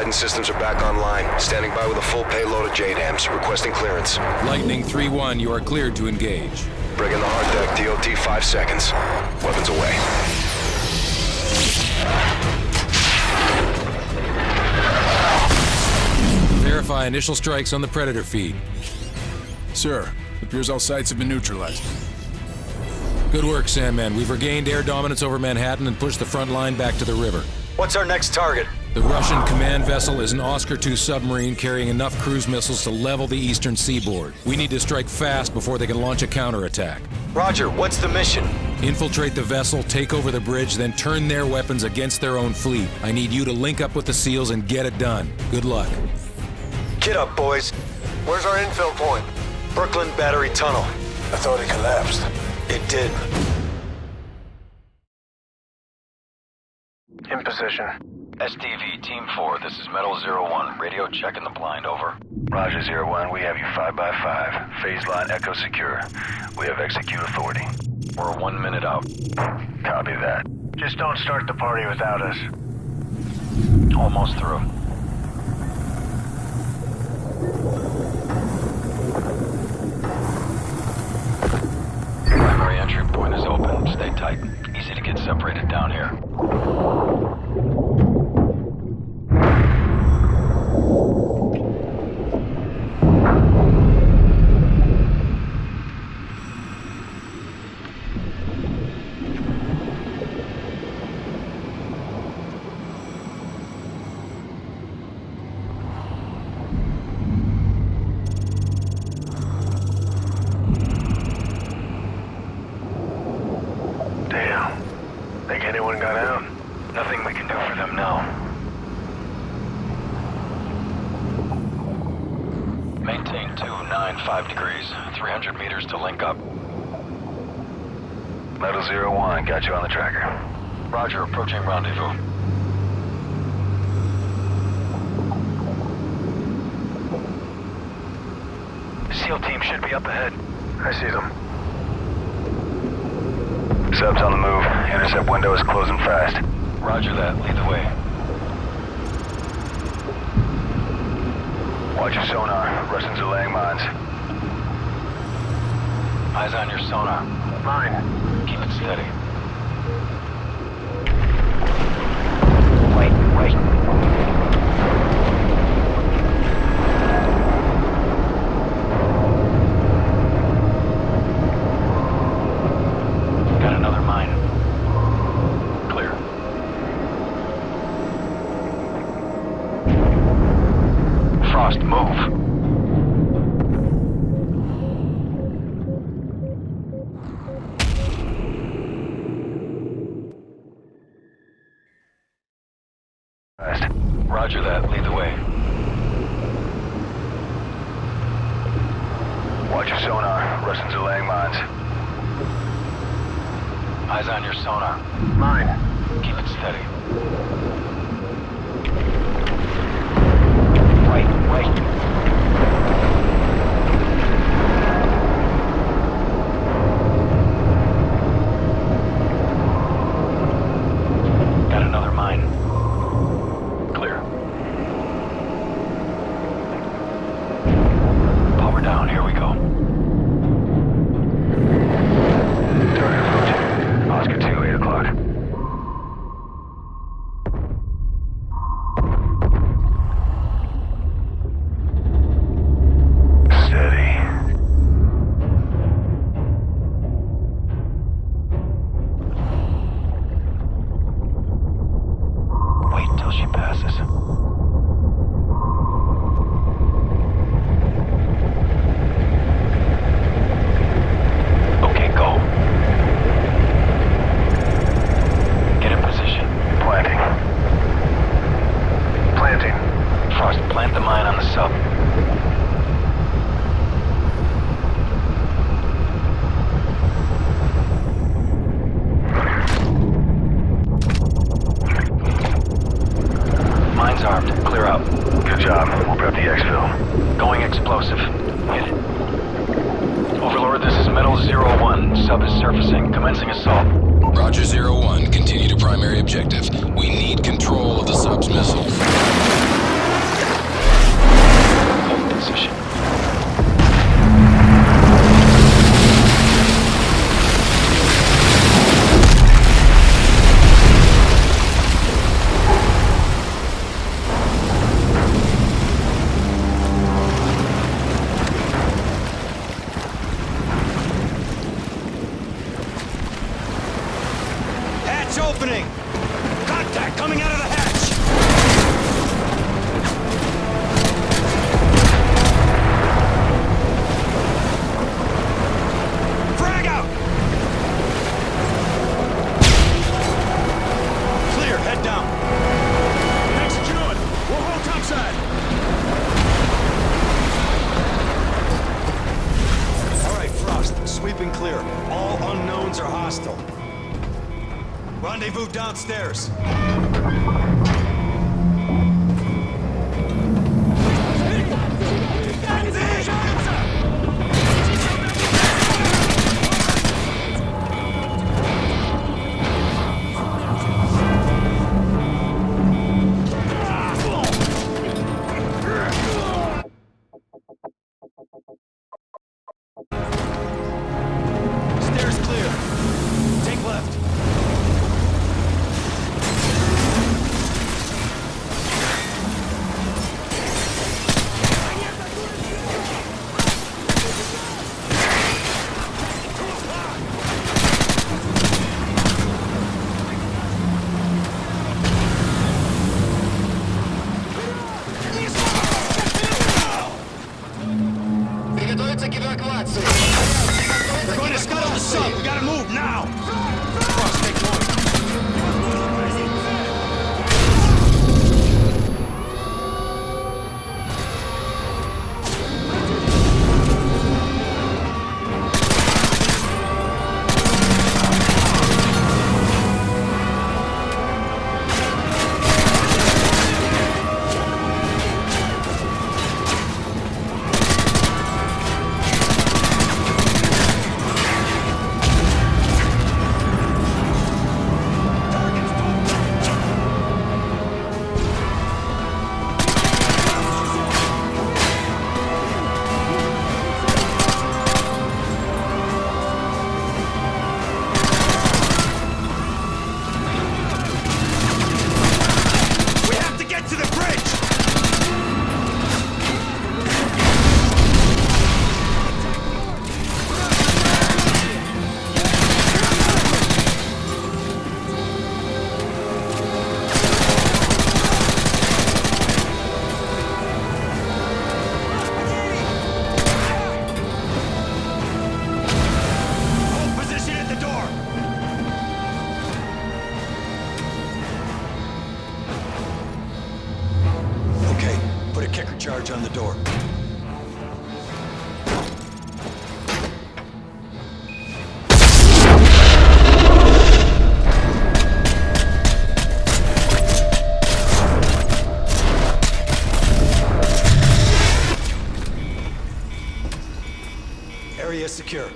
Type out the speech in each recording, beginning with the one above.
guidance systems are back online. Standing by with a full payload of JDAMs. Requesting clearance. Lightning 3-1, you are cleared to engage. Bring in the hard deck. DOT 5 seconds. Weapons away. Verify initial strikes on the Predator feed. Sir, appears all sites have been neutralized. Good work, Sandman. We've regained air dominance over Manhattan and pushed the front line back to the river. What's our next target? The Russian command vessel is an Oscar II submarine carrying enough cruise missiles to level the eastern seaboard. We need to strike fast before they can launch a counterattack. Roger, what's the mission? Infiltrate the vessel, take over the bridge, then turn their weapons against their own fleet. I need you to link up with the SEALs and get it done. Good luck. Get up, boys. Where's our infill point? Brooklyn Battery Tunnel. I thought it collapsed. It did. In position. SDV Team 4, this is Mw3, radio checking the blind, over. Roger, 01, we have you 5x5. Phase line echo secure. We have execute authority. We're 1 minute out. Copy that. Just don't start the party without us. Almost through. Primary entry point is open. Stay tight. Easy to get separated down here. Think anyone got out? Nothing we can do for them now. Maintain 295 degrees, 300 meters to link up. Mw3, got you on the tracker. Roger, approaching rendezvous. SEAL team should be up ahead. I see them. Subs on the move. Intercept window is closing fast. Roger that. Lead the way. Watch your sonar. Russians are laying mines. Eyes on your sonar. Mine. Keep it steady. Wait. Got another mine. Clear. Frost, move. Roger that. Lead the way. Watch your sonar. Russians are laying mines. Eyes on your sonar. Mine. Keep it steady. Wait. Got another mine. Clear. Power down. Here we go. Target approaching. Oscar 2, 8 o'clock. Steady. Wait till she passes. Okay, go. Get in position. Planting. Frost, plant the mine on the sub. Mine's armed. Clear out. Good job. We'll prep the exfil. Going explosive. Hit it. Overlord, this is Mw3. Sub is surfacing. Commencing assault. Roger 01, continue to primary objective. We need control of the sub's missiles. clear. All unknowns are hostile. Rendezvous downstairs. Stairs clear. Take left. They're going to scuttle the sub. We gotta move now. Cross, take point. We have to get to the bridge. Hold position at the door. Okay, put a kicker charge on the door. Area secure.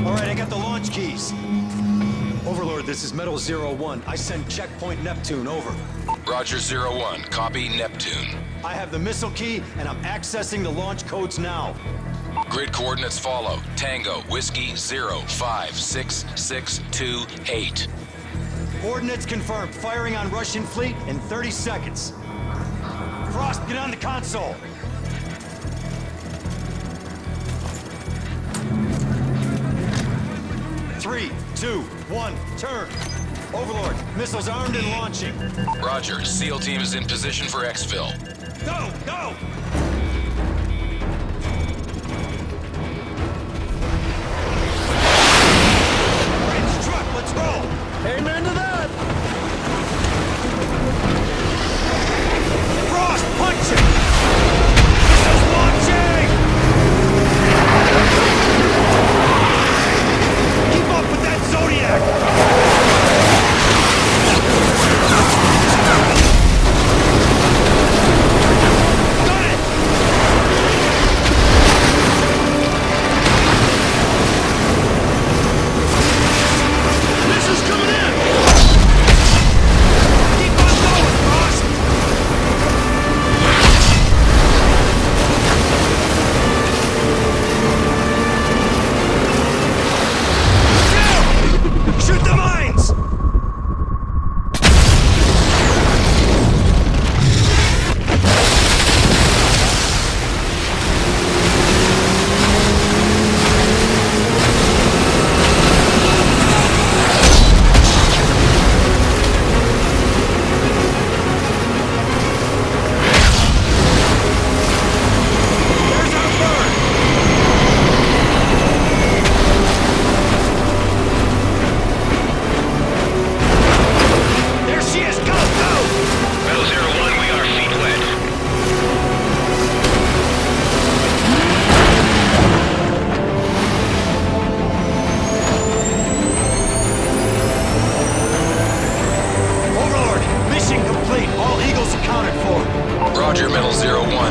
All right, I got the launch keys. Overlord, this is Mw3. I send checkpoint Neptune, over. Roger 01. Copy Neptune. I have the missile key, and I'm accessing the launch codes now. Grid coordinates follow. Tango, Whiskey 0566228. Coordinates confirmed. Firing on Russian fleet in 30 seconds. Frost, get on the console. Three, two, one, turn. Overlord, missiles armed and launching. Roger. SEAL team is in position for exfil. Go, go! Bridge truck, let's roll! Amen to that! Frost, punch it! Missiles launching! Keep up with that Zodiac! Got it! Missiles coming in!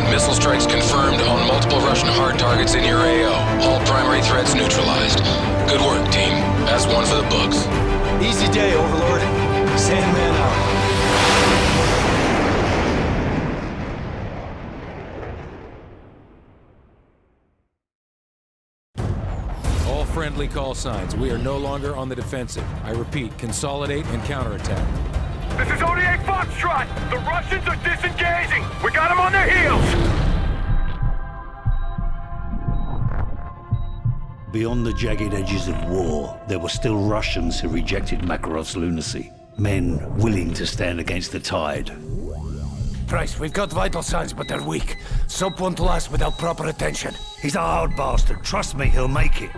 1, missile strikes confirmed on multiple Russian hard targets in your AO. All primary threats neutralized. Good work, team. That's one for the books. Easy day, Overlord. Sandman out. All friendly call signs. We are no longer on the defensive. I repeat, consolidate and counterattack. This is ODA Foxtrot! The Russians are disengaging! We got them on their heels! Beyond the jagged edges of war, there were still Russians who rejected Makarov's lunacy. Men willing to stand against the tide. Price, we've got vital signs, but they're weak. Soap won't last without proper attention. He's a hard bastard. Trust me, he'll make it.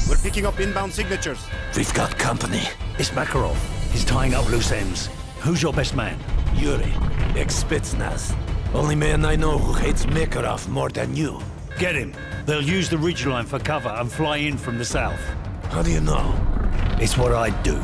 We're picking up inbound signatures. We've got company. It's Makarov. He's tying up loose ends. Who's your best man? Yuri, ex-Spetsnaz. Only man I know who hates Makarov more than you. Get him. They'll use the ridgeline for cover and fly in from the south. How do you know? It's what I'd do.